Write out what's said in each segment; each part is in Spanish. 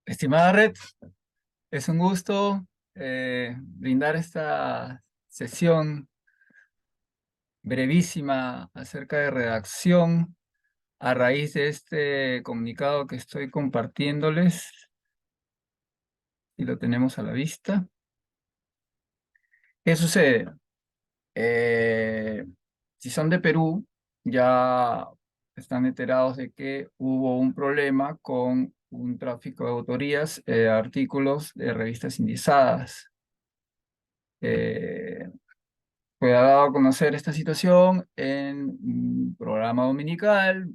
Estimada Red, es un gusto brindar esta sesión brevísima acerca de redacción a raíz de este comunicado que estoy compartiéndoles y lo tenemos a la vista. ¿Qué sucede? Eh, si son de Perú, ya están enterados de que hubo un problema con un tráfico de autorías, artículos de revistas indizadas. Eh, Fue dado a conocer esta situación en un programa dominical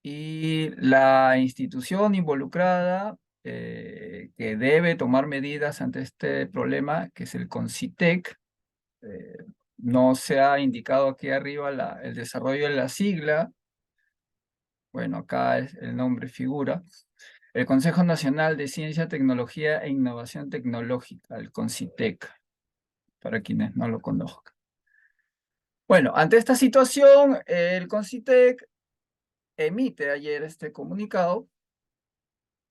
y la institución involucrada que debe tomar medidas ante este problema, que es el CONCITEC, eh, no se ha indicado aquí arriba el desarrollo de la sigla. Bueno, acá el nombre figura. El Consejo Nacional de Ciencia, Tecnología e Innovación Tecnológica, el CONCITEC, para quienes no lo conozcan. Bueno, ante esta situación, el CONCITEC emite ayer este comunicado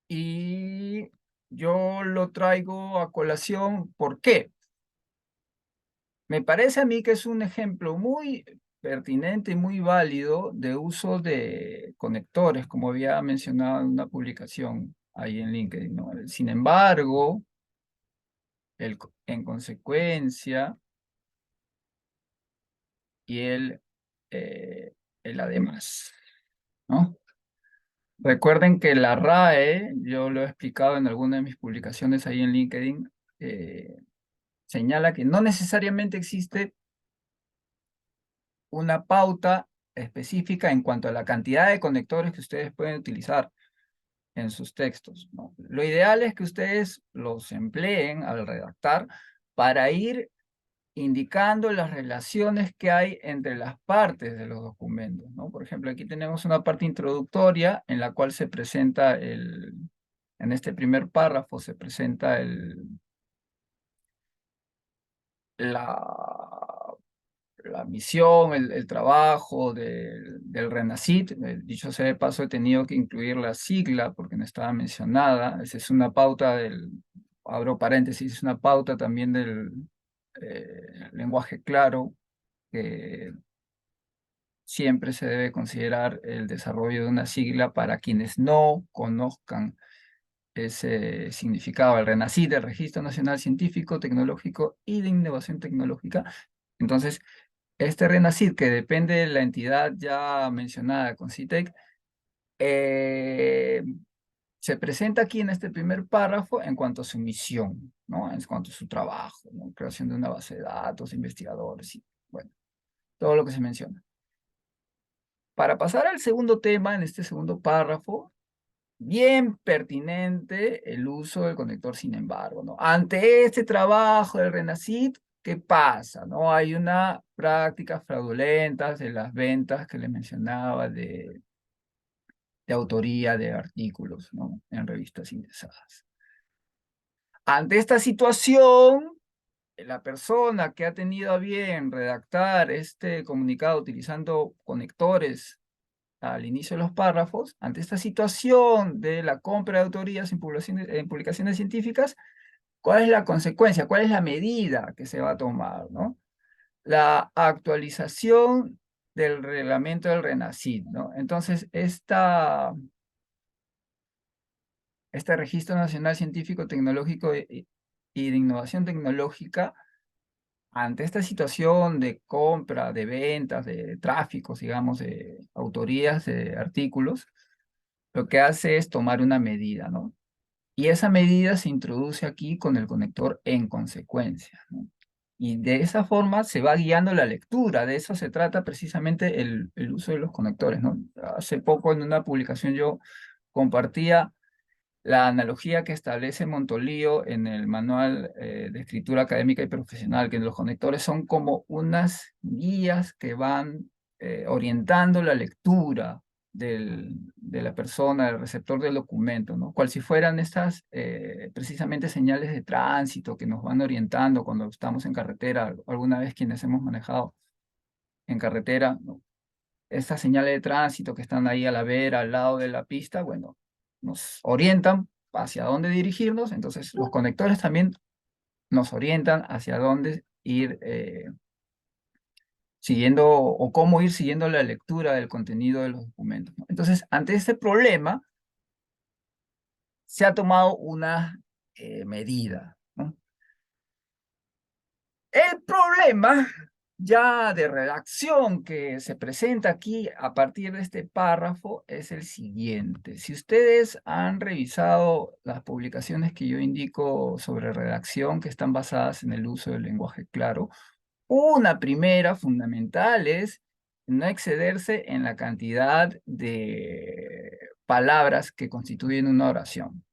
y yo lo traigo a colación. ¿Por qué? Me parece a mí que es un ejemplo muy pertinente y muy válido de uso de conectores, como había mencionado en una publicación ahí en LinkedIn, ¿no? Sin embargo, en consecuencia, y eh, el además, ¿no? Recuerden que la RAE, yo lo he explicado en alguna de mis publicaciones ahí en LinkedIn, señala que no necesariamente existe una pauta específica en cuanto a la cantidad de conectores que ustedes pueden utilizar en sus textos, ¿no? Lo ideal es que ustedes los empleen al redactar para ir indicando las relaciones que hay entre las partes de los documentos, ¿no? Por ejemplo, aquí tenemos una parte introductoria en la cual se presenta en este primer párrafo se presenta la, la misión, el trabajo del RENACIT. Dicho sea de paso, he tenido que incluir la sigla porque no estaba mencionada. Esa es una pauta abro paréntesis, es una pauta también del lenguaje claro, que siempre se debe considerar el desarrollo de una sigla para quienes no conozcan ese significado. El RENACIT, el Registro Nacional Científico, Tecnológico y de Innovación Tecnológica. Entonces, este RENACIT, que depende de la entidad ya mencionada, CONCITEC, eh, se presenta aquí en este primer párrafo en cuanto a su misión, ¿no? En cuanto a su trabajo, ¿no? Creación de una base de datos, investigadores, y bueno, todo lo que se menciona. Para pasar al segundo tema, en este segundo párrafo, bien pertinente el uso del conector, sin embargo, ¿no? Ante este trabajo del RENACIT, ¿qué pasa? ¿No? Hay una práctica fraudulenta de las ventas que le mencionaba de autoría de artículos, ¿no? En revistas indexadas. Ante esta situación, la persona que ha tenido a bien redactar este comunicado utilizando conectores al inicio de los párrafos, ante esta situación de la compra de autorías en publicaciones científicas, ¿cuál es la consecuencia? ¿Cuál es la medida que se va a tomar, ¿no? La actualización del reglamento del RENACIT, ¿no? Entonces, este Registro Nacional Científico, Tecnológico y de Innovación Tecnológica, ante esta situación de compra, de ventas, de tráficos, digamos, de autorías de artículos, lo que hace es tomar una medida, ¿no? Y esa medida se introduce aquí con el conector en consecuencia, ¿no? Y de esa forma se va guiando la lectura. De eso se trata precisamente el uso de los conectores, ¿no? Hace poco en una publicación yo compartía la analogía que establece Montolío en el Manual de Escritura Académica y Profesional, que los conectores son como unas guías que van orientando la lectura de la persona, del receptor del documento, ¿no? Cual si fueran estas precisamente señales de tránsito que nos van orientando cuando estamos en carretera. Alguna vez quienes hemos manejado en carretera, ¿no? Estas señales de tránsito que están ahí a la vera, al lado de la pista, bueno, nos orientan hacia dónde dirigirnos, entonces los conectores también nos orientan hacia dónde ir siguiendo o cómo ir siguiendo la lectura del contenido de los documentos, ¿no? Entonces, ante este problema, se ha tomado una medida, ¿no? El problema ya de redacción que se presenta aquí a partir de este párrafo es el siguiente. Si ustedes han revisado las publicaciones que yo indico sobre redacción que están basadas en el uso del lenguaje claro, una primera fundamental es no excederse en la cantidad de palabras que constituyen una oración.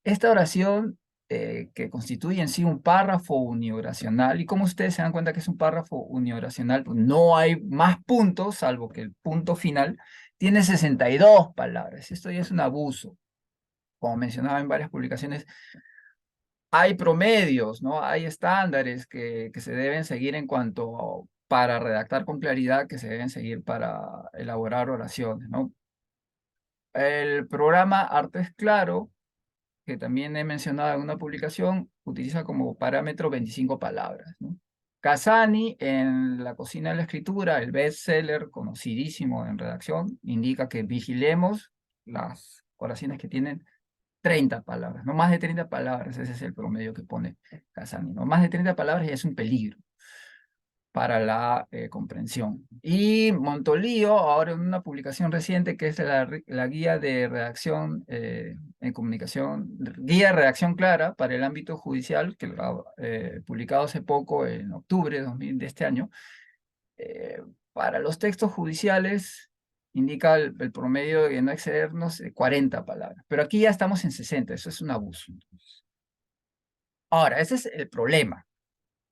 Esta oración que constituye en sí un párrafo unioracional, y como ustedes se dan cuenta que es un párrafo unioracional, pues no hay más puntos, salvo que el punto final, tiene 62 palabras. Esto ya es un abuso. Como mencionaba en varias publicaciones, hay promedios, ¿no? Hay estándares que se deben seguir en cuanto para redactar con claridad, que se deben seguir para elaborar oraciones, ¿no? El programa Artes Claro, que también he mencionado en una publicación, utiliza como parámetro 25 palabras, ¿no? Casani, en La cocina de la escritura, el bestseller conocidísimo en redacción, indica que vigilemos las oraciones que tienen 30 palabras, no más de 30 palabras, ese es el promedio que pone Casani, ¿no? Más de 30 palabras ya es un peligro para la comprensión. Y Montolío, ahora en una publicación reciente que es la guía de redacción en comunicación, guía de redacción clara para el ámbito judicial, que lo ha publicado hace poco, en octubre de este año, para los textos judiciales indica el promedio de no excedernos de 40 palabras, pero aquí ya estamos en 60, eso es un abuso. Ahora, ese es el problema,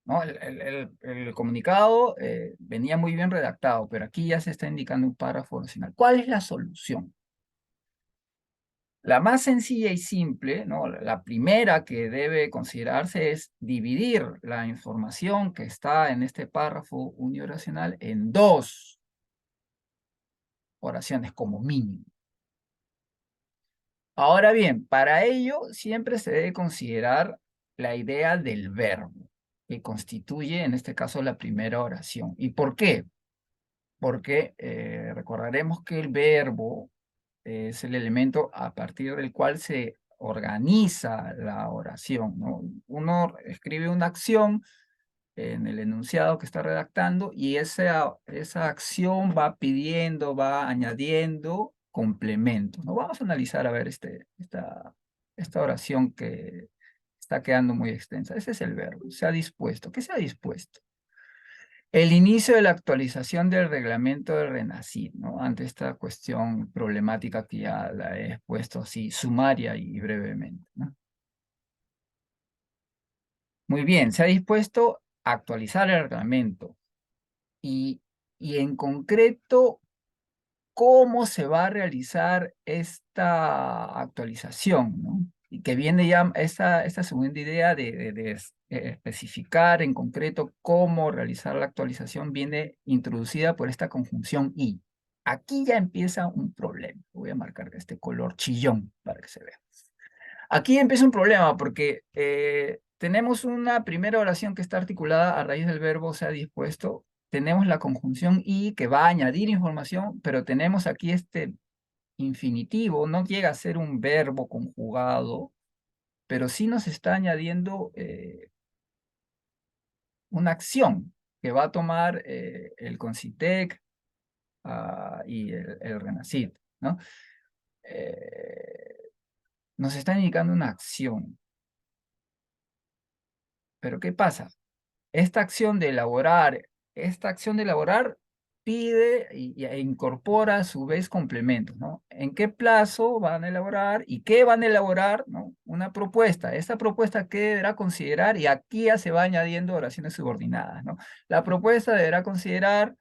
¿no? El comunicado venía muy bien redactado, pero aquí ya se está indicando un párrafo adicional. ¿Cuál es la solución? La más sencilla y simple, ¿no? La primera que debe considerarse es dividir la información que está en este párrafo unioracional en dos oraciones como mínimo. Ahora bien, para ello siempre se debe considerar la idea del verbo, que constituye en este caso la primera oración. ¿Y por qué? Porque recordaremos que el verbo es el elemento a partir del cual se organiza la oración, ¿no? Uno escribe una acción en el enunciado que está redactando y esa acción va pidiendo, va añadiendo complementos, ¿no? Vamos a analizar a ver esta oración que está quedando muy extensa. Ese es el verbo, se ha dispuesto. ¿Qué se ha dispuesto? El inicio de la actualización del reglamento del RENACID, ¿no? Ante esta cuestión problemática que ya la he expuesto así, sumaria y brevemente, ¿no? Muy bien, se ha dispuesto a actualizar el reglamento y, y en concreto, ¿cómo se va a realizar esta actualización, ¿no? Y que viene ya esta segunda idea de especificar en concreto cómo realizar la actualización viene introducida por esta conjunción y. Aquí ya empieza un problema. Voy a marcar este color chillón para que se vea. Aquí empieza un problema porque tenemos una primera oración que está articulada a raíz del verbo se ha dispuesto. Tenemos la conjunción y que va a añadir información, pero tenemos aquí este infinitivo, no llega a ser un verbo conjugado, pero sí nos está añadiendo una acción que va a tomar el Concitec y el Renacid, ¿no? Nos está indicando una acción. Pero ¿qué pasa? Esta acción de elaborar pide e incorpora a su vez complementos, ¿no? ¿En qué plazo van a elaborar y qué van a elaborar, ¿no? Una propuesta. Esta propuesta, ¿qué deberá considerar? Y aquí ya se va añadiendo oraciones subordinadas, ¿no? La propuesta deberá considerar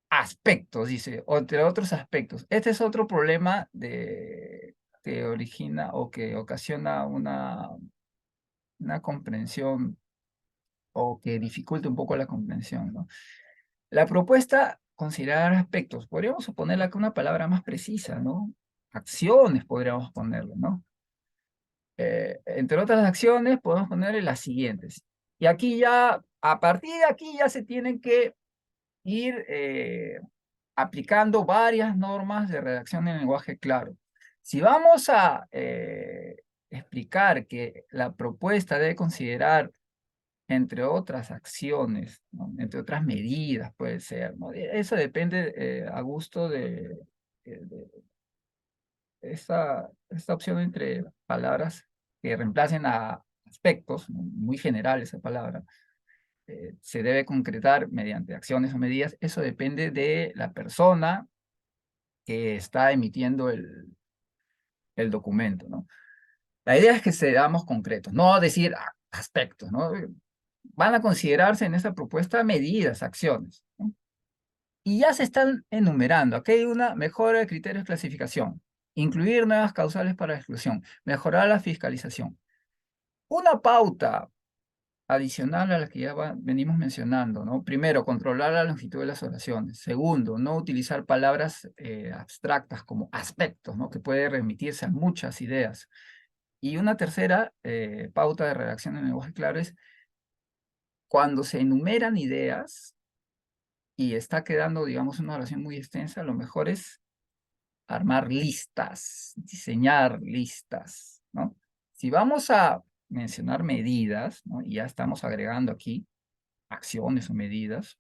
aspectos, dice, entre otros aspectos. Este es otro problema que origina o que ocasiona una comprensión o que dificulta un poco la comprensión, ¿no? La propuesta, considerar aspectos, podríamos suponerla que una palabra más precisa, ¿no? acciones podríamos ponerle, ¿no? Entre otras acciones podemos ponerle las siguientes. Y aquí ya, a partir de aquí ya se tienen que ir aplicando varias normas de redacción en lenguaje claro. Si vamos a explicar que la propuesta debe considerar, entre otras acciones, ¿no? Entre otras medidas, puede ser, ¿no? Eso depende a gusto de esta opción entre palabras que reemplacen a aspectos, ¿no? Muy general esa palabra, se debe concretar mediante acciones o medidas. Eso depende de la persona que está emitiendo el documento, ¿no? La idea es que seamos concretos, no decir aspectos, ¿no? Van a considerarse en esa propuesta medidas, acciones, ¿no? Y ya se están enumerando. Aquí hay una mejora de criterios de clasificación, incluir nuevas causales para exclusión, mejorar la fiscalización. Una pauta adicional a la que ya venimos mencionando, ¿no? Primero, controlar la longitud de las oraciones. Segundo, no utilizar palabras abstractas como aspectos, ¿no? Que puede remitirse a muchas ideas. Y una tercera pauta de redacción en lenguaje claro es cuando se enumeran ideas y está quedando, digamos, una oración muy extensa, lo mejor es armar listas, diseñar listas, ¿no? Si vamos a mencionar medidas, ¿no? Y ya estamos agregando aquí acciones o medidas,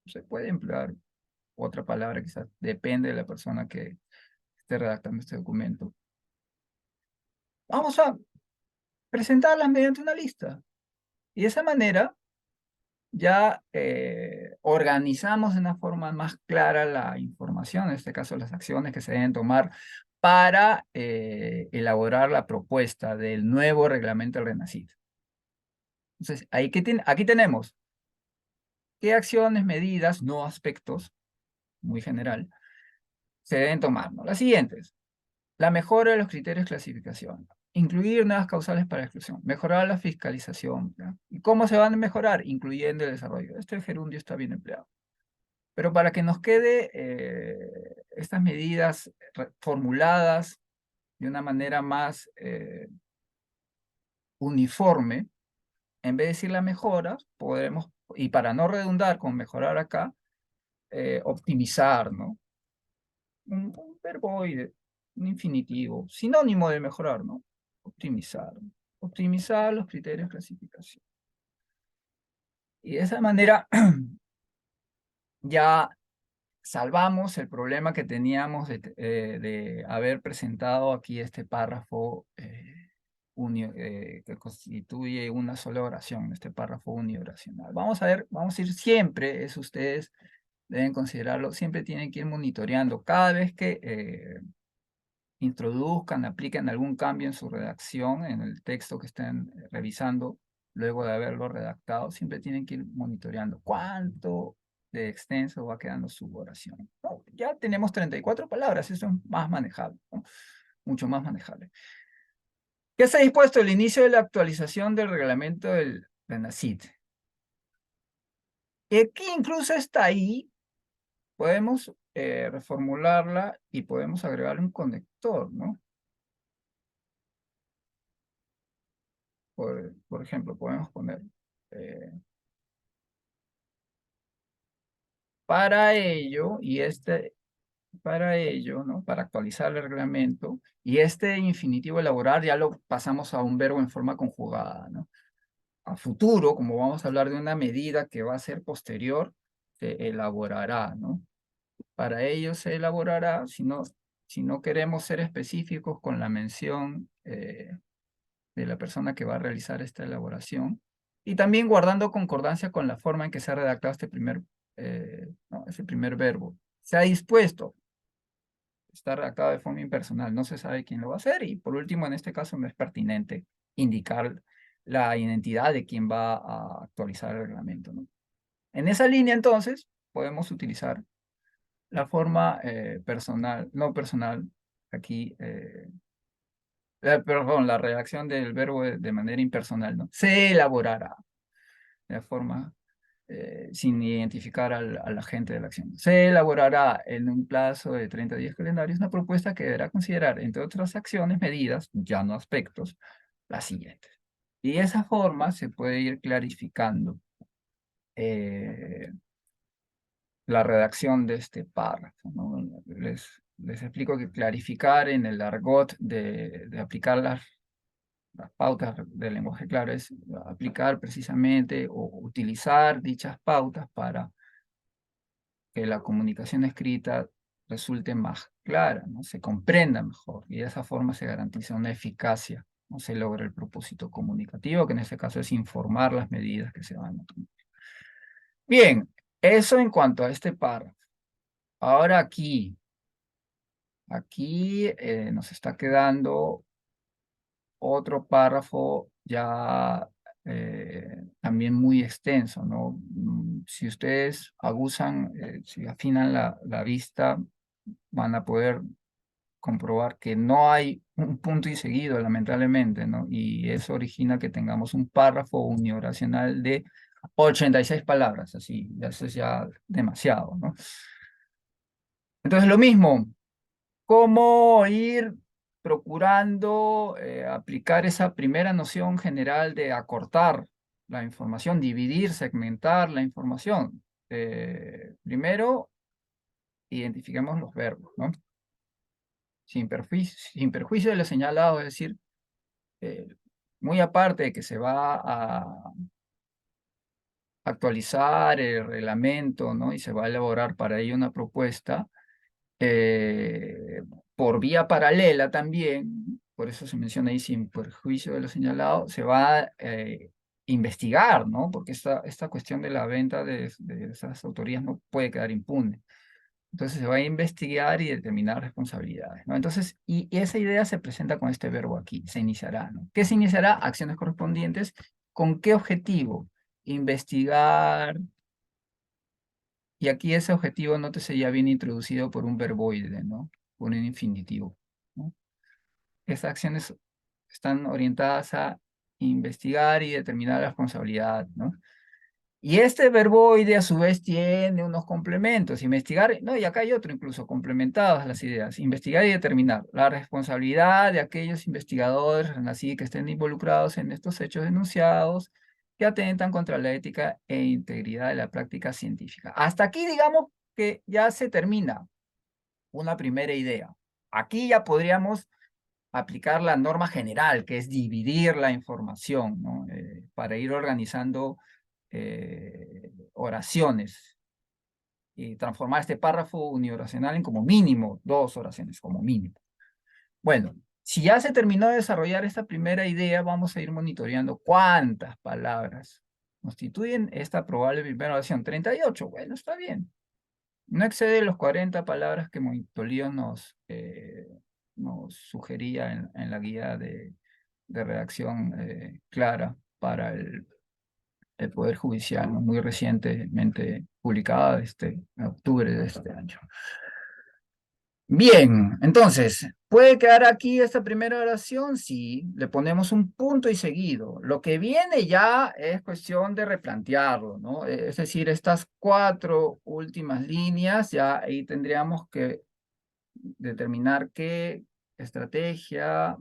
se puede emplear otra palabra, quizás depende de la persona que esté redactando este documento. Vamos a presentarlas mediante una lista. Y de esa manera ya organizamos de una forma más clara la información, en este caso las acciones que se deben tomar para elaborar la propuesta del nuevo reglamento del RENACIT. Entonces, aquí tenemos qué acciones, medidas, no aspectos, muy general, se deben tomar, ¿no? Las siguientes: la mejora de los criterios de clasificación, incluir nuevas causales para exclusión, mejorar la fiscalización, ¿ya? ¿Y cómo se van a mejorar? Incluyendo el desarrollo. Este gerundio está bien empleado. Pero para que nos quede estas medidas formuladas de una manera más uniforme, en vez de decir la mejora, podremos, y para no redundar con mejorar acá, optimizar, ¿no? Un verboide, un infinitivo, sinónimo de mejorar, ¿no? Optimizar. Optimizar los criterios de clasificación. Y de esa manera ya salvamos el problema que teníamos de haber presentado aquí este párrafo que constituye una sola oración, este párrafo unioracional. Vamos a ver, vamos a ir siempre, eso ustedes deben considerarlo, siempre tienen que ir monitoreando. Cada vez que introduzcan, apliquen algún cambio en su redacción, en el texto que estén revisando, luego de haberlo redactado, siempre tienen que ir monitoreando cuánto de extenso va quedando su oración, ¿no? Ya tenemos 34 palabras, eso es más manejable, ¿no? Mucho más manejable. ¿Qué se ha dispuesto? El inicio de la actualización del reglamento del RENACIT. Aquí incluso está ahí, podemos reformularla y podemos agregarle un conector, ¿no? Por ejemplo, podemos poner eh, para ello, para ello, ¿no? Para actualizar el reglamento, y este infinitivo elaborar ya lo pasamos a un verbo en forma conjugada, ¿no? A futuro, como vamos a hablar de una medida que va a ser posterior, se elaborará, ¿no? Para ello se elaborará, si no queremos ser específicos con la mención de la persona que va a realizar esta elaboración, y también guardando concordancia con la forma en que se ha redactado no, ese primer verbo. Se ha dispuesto, está redactado de forma impersonal, no se sabe quién lo va a hacer, y por último, en este caso no es pertinente indicar la identidad de quien va a actualizar el reglamento, ¿no? En esa línea, entonces, podemos utilizar la forma personal, no personal, aquí, perdón, la redacción del verbo de manera impersonal, ¿no? Se elaborará de forma sin identificar al agente de la acción. Se elaborará en un plazo de 30 días calendarios una propuesta que deberá considerar, entre otras acciones, medidas, ya no aspectos, las siguientes. Y de esa forma se puede ir clarificando la redacción de este párrafo, ¿no? Les explico que clarificar en el argot de aplicar las pautas del lenguaje claro es aplicar precisamente o utilizar dichas pautas para que la comunicación escrita resulte más clara, ¿no? Se comprenda mejor y de esa forma se garantiza una eficacia, no se logra el propósito comunicativo, que en este caso es informar las medidas que se van a tomar. Bien, eso en cuanto a este párrafo. Ahora aquí nos está quedando otro párrafo ya también muy extenso, ¿no? Si ustedes abusan, si afinan la vista, van a poder comprobar que no hay un punto y seguido, lamentablemente, ¿no? Y eso origina que tengamos un párrafo unioracional de 86 palabras, así, eso es ya demasiado, ¿no? Entonces, lo mismo, ¿cómo ir procurando aplicar esa primera noción general de acortar la información, dividir, segmentar la información? Primero, identifiquemos los verbos, ¿no? Sin perjuicio de lo señalado, es decir, eh, muy aparte de que se va a actualizar el reglamento, ¿no? Y se va a elaborar para ello una propuesta, por vía paralela también, por eso se menciona ahí sin perjuicio de lo señalado, se va a investigar, ¿no? Porque esta cuestión de la venta de esas autorías no puede quedar impune. Entonces se va a investigar y determinar responsabilidades, ¿no? Entonces, y esa idea se presenta con este verbo aquí, se iniciará, ¿no? ¿Qué se iniciará? Acciones correspondientes. ¿Con qué objetivo? Investigar. Y aquí ese objetivo, nótese, ya viene introducido por un verboide, ¿no? Por un infinitivo, ¿no? Estas acciones están orientadas a investigar y determinar la responsabilidad, ¿no? Y este verboide a su vez tiene unos complementos, investigar, no, y acá hay otro incluso, complementados a las ideas, investigar y determinar la responsabilidad de aquellos investigadores, así que estén involucrados en estos hechos denunciados que atentan contra la ética e integridad de la práctica científica. Hasta aquí digamos que ya se termina una primera idea. Aquí ya podríamos aplicar la norma general, que es dividir la información, ¿no? Para ir organizando oraciones y transformar este párrafo unioracional en como mínimo 2 oraciones, como mínimo. Bueno, si ya se terminó de desarrollar esta primera idea, vamos a ir monitoreando cuántas palabras constituyen esta probable primera oración. 38, bueno, está bien. No excede los 40 palabras que Montolivo nos sugería en la guía de redacción clara para el Poder Judicial, ¿no? Muy recientemente publicada en octubre de este año. Bien, entonces, ¿puede quedar aquí esta primera oración? Sí, le ponemos un punto y seguido. Lo que viene ya es cuestión de replantearlo, ¿no? Es decir, estas 4 últimas líneas, ya ahí tendríamos que determinar qué estrategia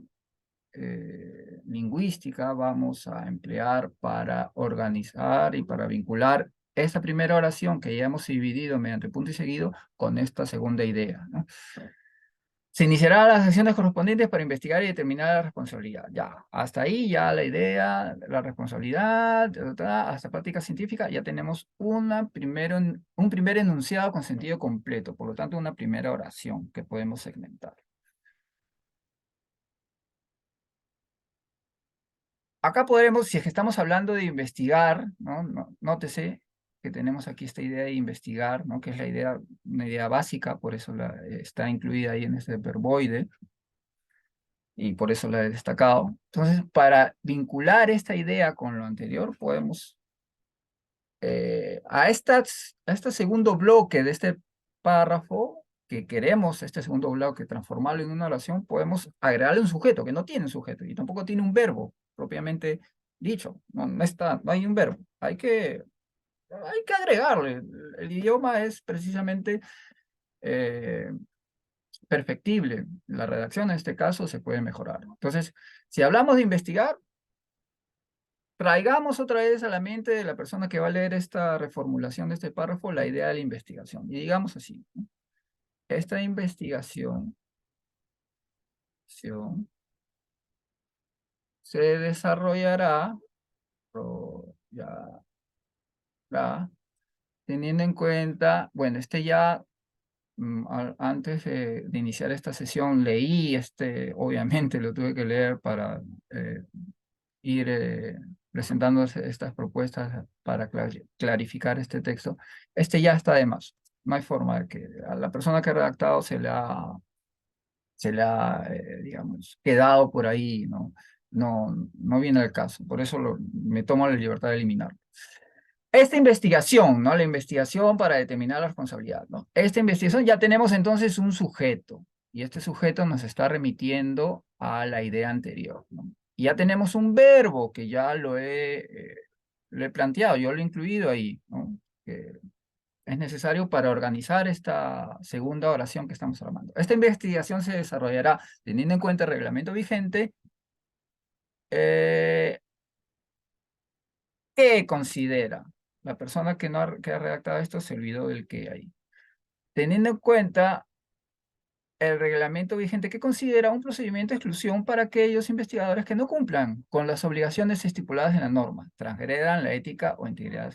lingüística vamos a emplear para organizar y para vincular esta primera oración que ya hemos dividido mediante punto y seguido con esta segunda idea, ¿no? Se iniciarán las acciones correspondientes para investigar y determinar la responsabilidad. Ya, hasta ahí ya la idea, la responsabilidad, hasta práctica científica, ya tenemos un primer enunciado con sentido completo, por lo tanto una primera oración que podemos segmentar. Acá podremos, si es que estamos hablando de investigar, ¿no? Nótese que tenemos aquí esta idea de investigar, ¿no? Que es una idea básica, por eso está incluida ahí en este verboide, y por eso la he destacado. Entonces, para vincular esta idea con lo anterior, podemos, a este segundo bloque de este párrafo, que queremos, este segundo bloque, transformarlo en una oración, podemos agregarle un sujeto, que no tiene un sujeto, y tampoco tiene un verbo propiamente dicho. No hay un verbo. Hay que hay que agregarle. El idioma es precisamente eh, perfectible. La redacción en este caso se puede mejorar. Entonces, si hablamos de investigar, traigamos otra vez a la mente de la persona que va a leer esta reformulación de este párrafo la idea de la investigación. Y digamos así, ¿no? Esta investigación se desarrollará, teniendo en cuenta, bueno, ya antes de iniciar esta sesión leí obviamente lo tuve que leer para eh, ir presentando estas propuestas para clarificar este texto. Ya está de más. No hay forma de que a la persona que ha redactado se le ha, digamos, quedado por ahí, ¿no? No viene al caso. Por eso me tomo la libertad de eliminarlo. Esta investigación, ¿no? La investigación para determinar la responsabilidad, ¿no? Esta investigación ya tenemos entonces un sujeto y este sujeto nos está remitiendo a la idea anterior, ¿no? Y ya tenemos un verbo que ya lo he planteado, yo lo he incluido ahí, ¿no? Que es necesario para organizar esta segunda oración que estamos armando. Esta investigación se desarrollará teniendo en cuenta el reglamento vigente. eh, ¿Qué considera? La persona que ha redactado esto se olvidó del qué ahí. Teniendo en cuenta el reglamento vigente que considera un procedimiento de exclusión para aquellos investigadores que no cumplan con las obligaciones estipuladas en la norma, transgredan la ética o integridad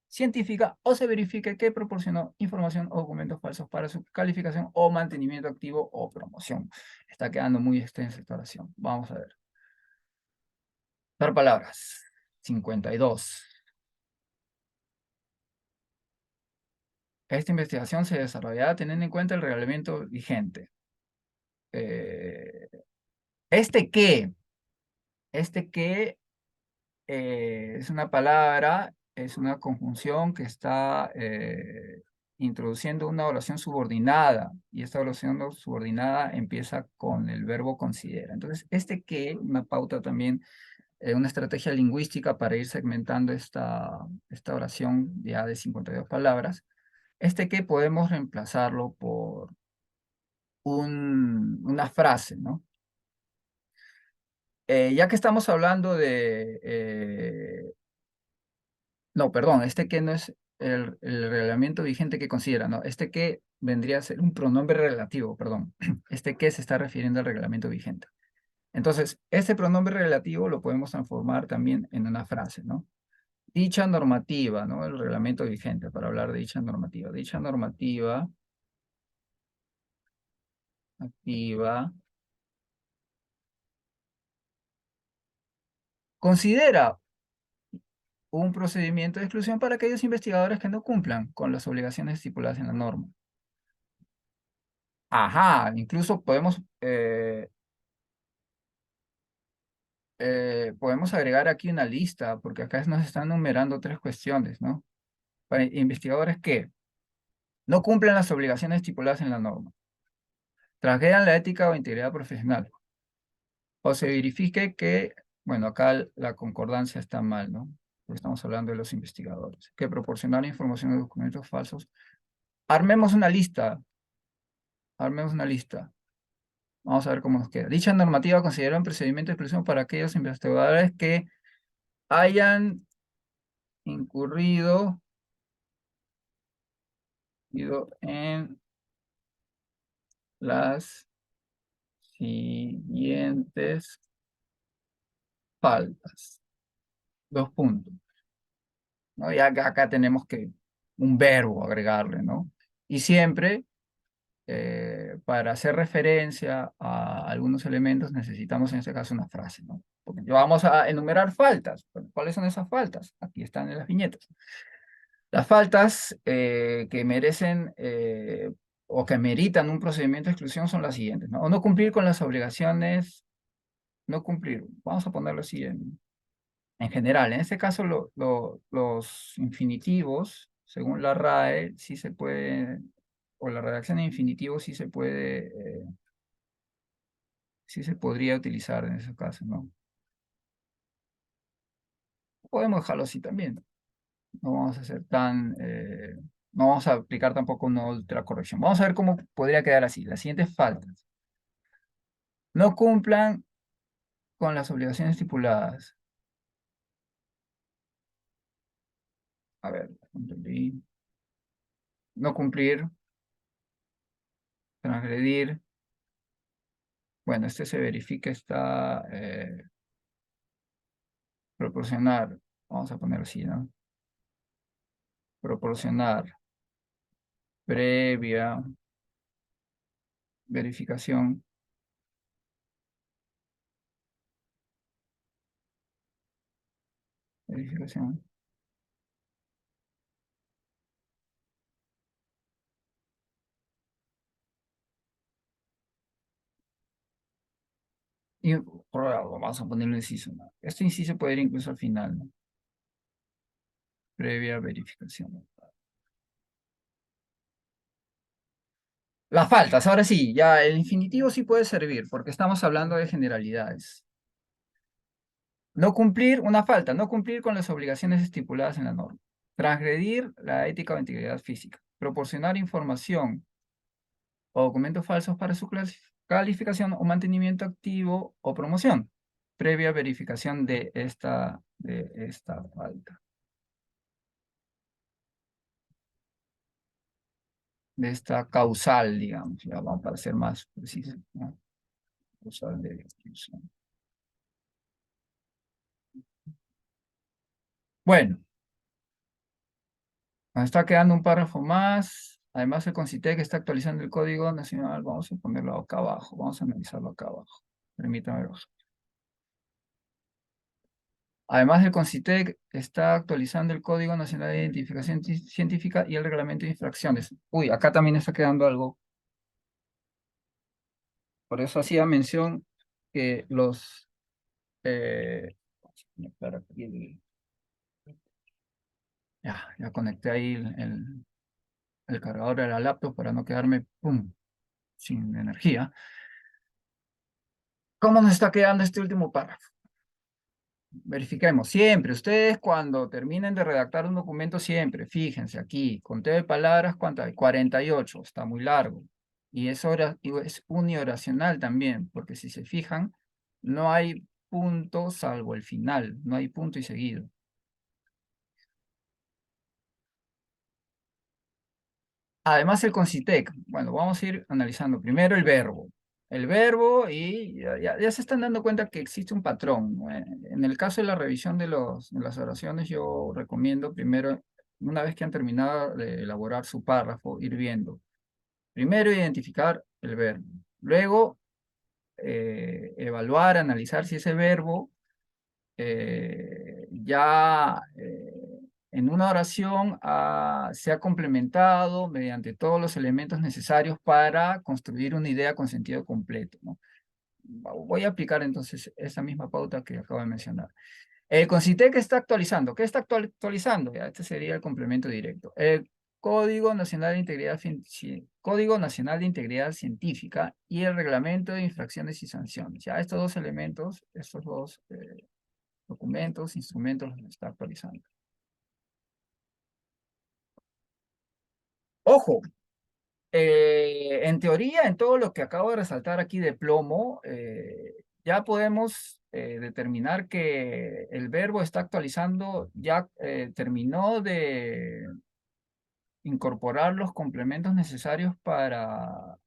científica o se verifique que proporcionó información o documentos falsos para su calificación o mantenimiento activo o promoción. Está quedando muy extensa esta oración. Vamos a ver. Dar palabras. 52. Esta investigación se desarrollará teniendo en cuenta el reglamento vigente. Eh, este qué, este qué es una palabra, es una conjunción que está introduciendo una oración subordinada y esta oración subordinada empieza con el verbo considera. Entonces, este qué, una pauta también, una estrategia lingüística para ir segmentando esta oración ya de 52 palabras. Este qué podemos reemplazarlo por una frase, ¿no? Ya que estamos hablando no, perdón, que no es el reglamento vigente que considera, no, que vendría a ser un pronombre relativo, perdón. Que se está refiriendo al reglamento vigente. Entonces, este pronombre relativo lo podemos transformar también en una frase, ¿no? Dicha normativa, ¿no? El reglamento vigente, para hablar de dicha normativa. Dicha normativa activa considera un procedimiento de exclusión para aquellos investigadores que no cumplan con las obligaciones estipuladas en la norma. Ajá, incluso podemos agregar aquí una lista, porque acá nos están numerando tres cuestiones, ¿no? Para investigadores que no cumplen las obligaciones estipuladas en la norma, transgredan la ética o integridad profesional, o se verifique que, bueno, acá la concordancia está mal, ¿no? Porque estamos hablando de los investigadores, que proporcionar información o documentos falsos. Armemos una lista, armemos una lista. Vamos a ver cómo nos queda. Dicha normativa considera un procedimiento de exclusión para aquellos investigadores que hayan incurrido en las siguientes faltas. Dos puntos, ¿no? Ya acá tenemos que un verbo agregarle, ¿no? Y siempre, para hacer referencia a algunos elementos, necesitamos en este caso una frase, ¿no? Porque vamos a enumerar faltas. ¿Cuáles son esas faltas? Aquí están en las viñetas. Las faltas que merecen o que meritan un procedimiento de exclusión son las siguientes, ¿no? O no cumplir con las obligaciones, no cumplir. Vamos a ponerlo así en general. En este caso, los infinitivos, según la RAE, sí se puede, o la redacción de infinitivos sí se podría utilizar en ese caso, ¿no? Podemos dejarlo así también. No vamos a hacer tan... no vamos a aplicar tampoco una ultracorrección. Vamos a ver cómo podría quedar así. Las siguientes faltas. No cumplan con las obligaciones estipuladas. A ver, no cumplir, transgredir. Bueno, este se verifica, está proporcionar. Vamos a poner así, ¿no? Proporcionar previa verificación. Verificación. Y vamos a ponerle inciso, ¿no? Este inciso puede ir incluso al final, ¿no? Previa verificación. Las faltas, ahora sí, ya el infinitivo sí puede servir, porque estamos hablando de generalidades. No cumplir una falta, no cumplir con las obligaciones estipuladas en la norma. Transgredir la ética o integridad física. Proporcionar información o documentos falsos para su calificación o mantenimiento activo o promoción, previa verificación de esta falta, de esta causal, digamos, ya vamos para ser más precisos, ¿no? Causal de exclusión. Bueno, nos está quedando un párrafo más. Además, el Concitec está actualizando el Código Nacional. Vamos a ponerlo acá abajo. Vamos a analizarlo acá abajo. Permítame bajar. Además, el Concitec está actualizando el Código Nacional de Identificación Científica y el Reglamento de Infracciones. Uy, acá también está quedando algo. Por eso hacía mención que los... vamos a conectar aquí ya conecté ahí el cargador de la laptop para no quedarme pum, sin energía. ¿Cómo nos está quedando este último párrafo? Verifiquemos siempre. Ustedes cuando terminen de redactar un documento, siempre, fíjense aquí, conteo de palabras, ¿cuánto hay? 48, está muy largo. Y es unioracional también, porque si se fijan, no hay punto salvo el final, no hay punto y seguido. Además, el Concitec. Bueno, vamos a ir analizando primero el verbo. El verbo y ya se están dando cuenta que existe un patrón, ¿no? En el caso de la revisión de las oraciones, yo recomiendo primero, una vez que han terminado de elaborar su párrafo, ir viendo. Primero, identificar el verbo. Luego, evaluar, analizar si ese verbo ya en una oración se ha complementado mediante todos los elementos necesarios para construir una idea con sentido completo, ¿no? Voy a aplicar entonces esa misma pauta que acabo de mencionar. El Concitec está actualizando. ¿Qué está actualizando? Ya, este sería el complemento directo. El Código Nacional de Integridad Científica y el Reglamento de Infracciones y Sanciones. Ya estos dos elementos, estos dos documentos, instrumentos, los está actualizando. Ojo, en teoría, en todo lo que acabo de resaltar aquí de plomo, ya podemos determinar que el verbo está actualizando, ya terminó de incorporar los complementos necesarios para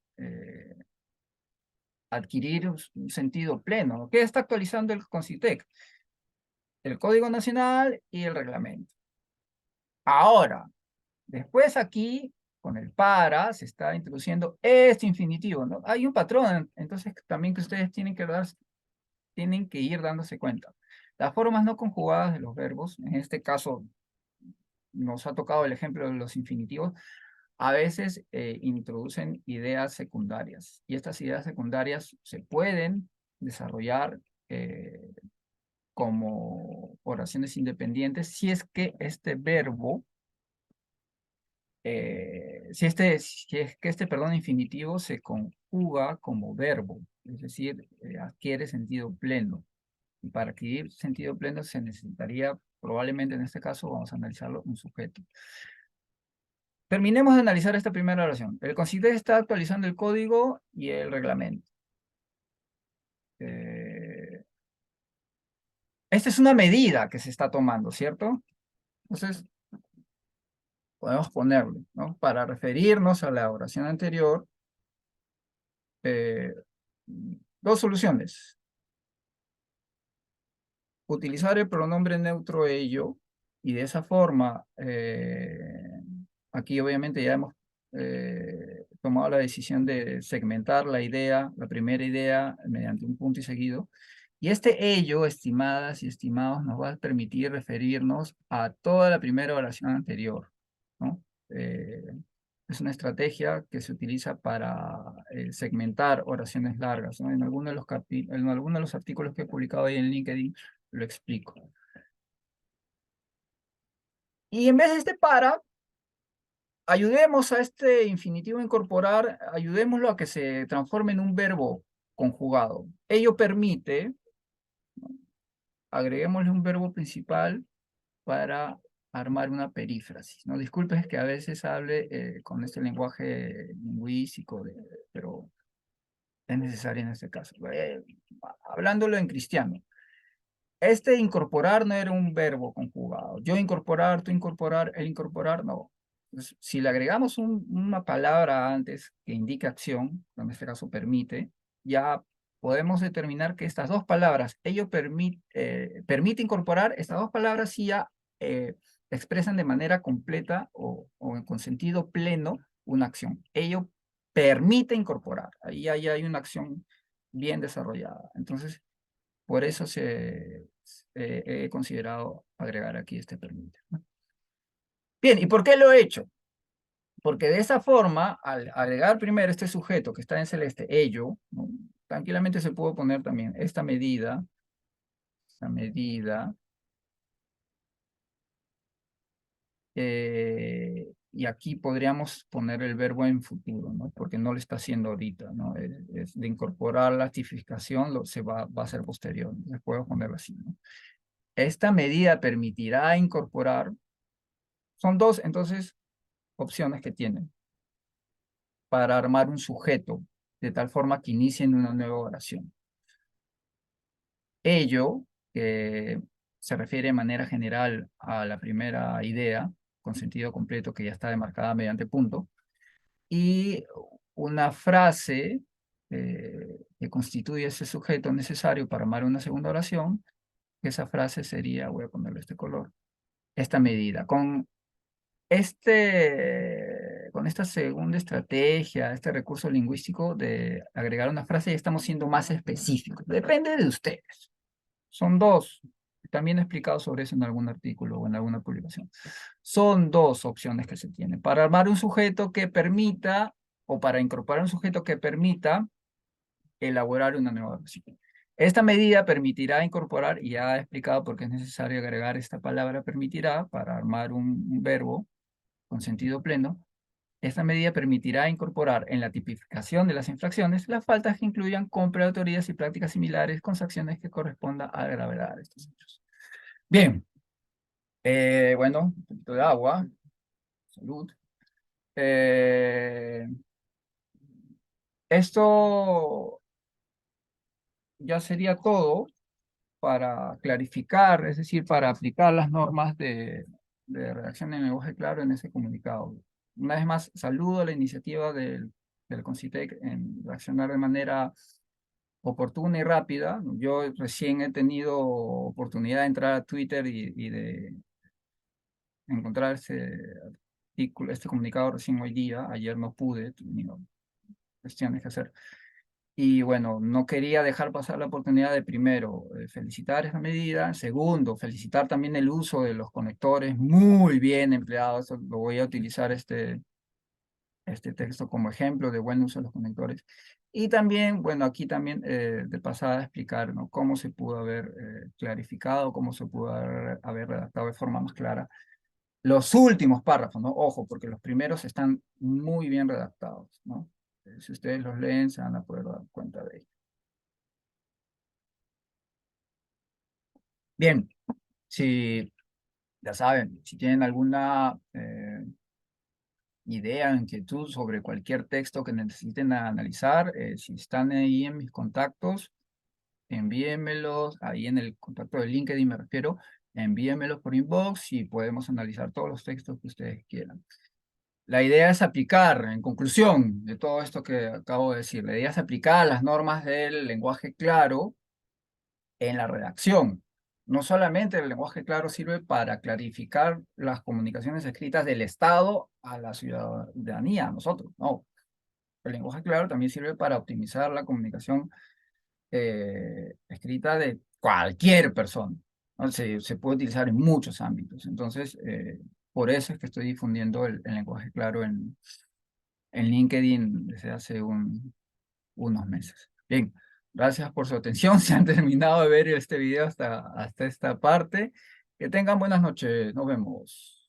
adquirir un sentido pleno. ¿Qué está actualizando el Concitec? El Código Nacional y el reglamento. Ahora, después aquí, con el para, se está introduciendo este infinitivo, ¿no? Hay un patrón, entonces también que ustedes tienen que ir dándose cuenta. Las formas no conjugadas de los verbos, en este caso nos ha tocado el ejemplo de los infinitivos, a veces introducen ideas secundarias. Y estas ideas secundarias se pueden desarrollar como oraciones independientes si es que este verbo si es que este, perdón, infinitivo se conjuga como verbo, es decir, adquiere sentido pleno. Y para adquirir sentido pleno se necesitaría probablemente en este caso vamos a analizarlo un sujeto. Terminemos de analizar esta primera oración. El CONCITEC está actualizando el código y el reglamento. Esta es una medida que se está tomando, ¿cierto? Entonces, podemos ponerlo, ¿no? Para referirnos a la oración anterior, dos soluciones. Utilizar el pronombre neutro ello, y de esa forma, aquí obviamente ya hemos tomado la decisión de segmentar la idea, la primera idea, mediante un punto y seguido. Y este ello, estimadas y estimados, nos va a permitir referirnos a toda la primera oración anterior, ¿no? Es una estrategia que se utiliza para segmentar oraciones largas, ¿no? En algunos de en algunos de los artículos que he publicado ahí en LinkedIn lo explico. Y en vez de este para, ayudemos a este infinitivo a incorporar, ayudémoslo a que se transforme en un verbo conjugado. Ello permite, agreguémosle un verbo principal para armar una perífrasis, ¿no? Disculpen que a veces hable con este lenguaje lingüístico, pero es necesario en este caso. Hablándolo en cristiano. Este incorporar no era un verbo conjugado. Yo incorporar, tú incorporar, él incorporar, no. Entonces, si le agregamos una palabra antes que indique acción, en este caso permite, ya podemos determinar que estas dos palabras, ello permite incorporar, estas dos palabras sí ya expresan de manera completa o con sentido pleno una acción. Ello permite incorporar. Ahí hay una acción bien desarrollada. Entonces, por eso he considerado agregar aquí este permite, ¿no? Bien, ¿y por qué lo he hecho? Porque de esa forma, al agregar primero este sujeto que está en celeste, ello, ¿no? Tranquilamente se pudo poner también esta medida, y aquí podríamos poner el verbo en futuro, ¿no? Porque no lo está haciendo ahorita, ¿no? Es de incorporar la tipificación, va a ser posterior. Entonces puedo ponerlo así, ¿no? Esta medida permitirá incorporar. Son dos, entonces, opciones que tienen para armar un sujeto, de tal forma que inicien una nueva oración. Ello, que se refiere de manera general a la primera idea, con sentido completo que ya está demarcada mediante punto, y una frase que constituye ese sujeto necesario para armar una segunda oración, que esa frase sería, voy a ponerle este color, esta medida. Con esta segunda estrategia, este recurso lingüístico de agregar una frase, ya estamos siendo más específicos. Depende de ustedes. Son dos. También he explicado sobre eso en algún artículo o en alguna publicación. Son dos opciones que se tienen. Para armar un sujeto que permita, o para incorporar un sujeto que permita elaborar una nueva oración. Esta medida permitirá incorporar, y ya he explicado por qué es necesario agregar esta palabra permitirá para armar un verbo con sentido pleno. Esta medida permitirá incorporar en la tipificación de las infracciones las faltas que incluyan compra de autorías y prácticas similares con sanciones que correspondan a la gravedad de estos hechos. Bien, bueno, un poquito de agua, salud. Esto ya sería todo para clarificar, es decir, para aplicar las normas de redacción en lenguaje claro en ese comunicado. Una vez más, saludo la iniciativa del CONCITEC en reaccionar de manera oportuna y rápida. Yo recién he tenido oportunidad de entrar a Twitter y de encontrar este artículo, este comunicado recién hoy día. Ayer no pude, tenía cuestiones que hacer. Y bueno, no quería dejar pasar la oportunidad de primero felicitar esta medida, segundo, felicitar también el uso de los conectores muy bien empleados. Lo voy a utilizar este texto como ejemplo de buen uso de los conectores. Y también, bueno, aquí también de pasada explicar, ¿no?, cómo se pudo haber clarificado, cómo se pudo haber redactado de forma más clara los últimos párrafos, ¿no? Ojo, porque los primeros están muy bien redactados, ¿no? Si ustedes los leen, se van a poder dar cuenta de ello. Bien, si Ya saben, si tienen alguna idea, inquietud sobre cualquier texto que necesiten analizar, si están ahí en mis contactos, envíenmelos, ahí en el contacto de LinkedIn me refiero, envíenmelos por inbox y podemos analizar todos los textos que ustedes quieran. La idea es aplicar, en conclusión de todo esto que acabo de decir, la idea es aplicar las normas del lenguaje claro en la redacción. No solamente el lenguaje claro sirve para clarificar las comunicaciones escritas del Estado a la ciudadanía, a nosotros, no. El lenguaje claro también sirve para optimizar la comunicación escrita de cualquier persona, ¿no? Se puede utilizar en muchos ámbitos. Entonces, por eso es que estoy difundiendo el lenguaje claro en LinkedIn desde hace unos meses. Bien, gracias por su atención. Si han terminado de ver este video hasta esta parte, que tengan buenas noches. Nos vemos.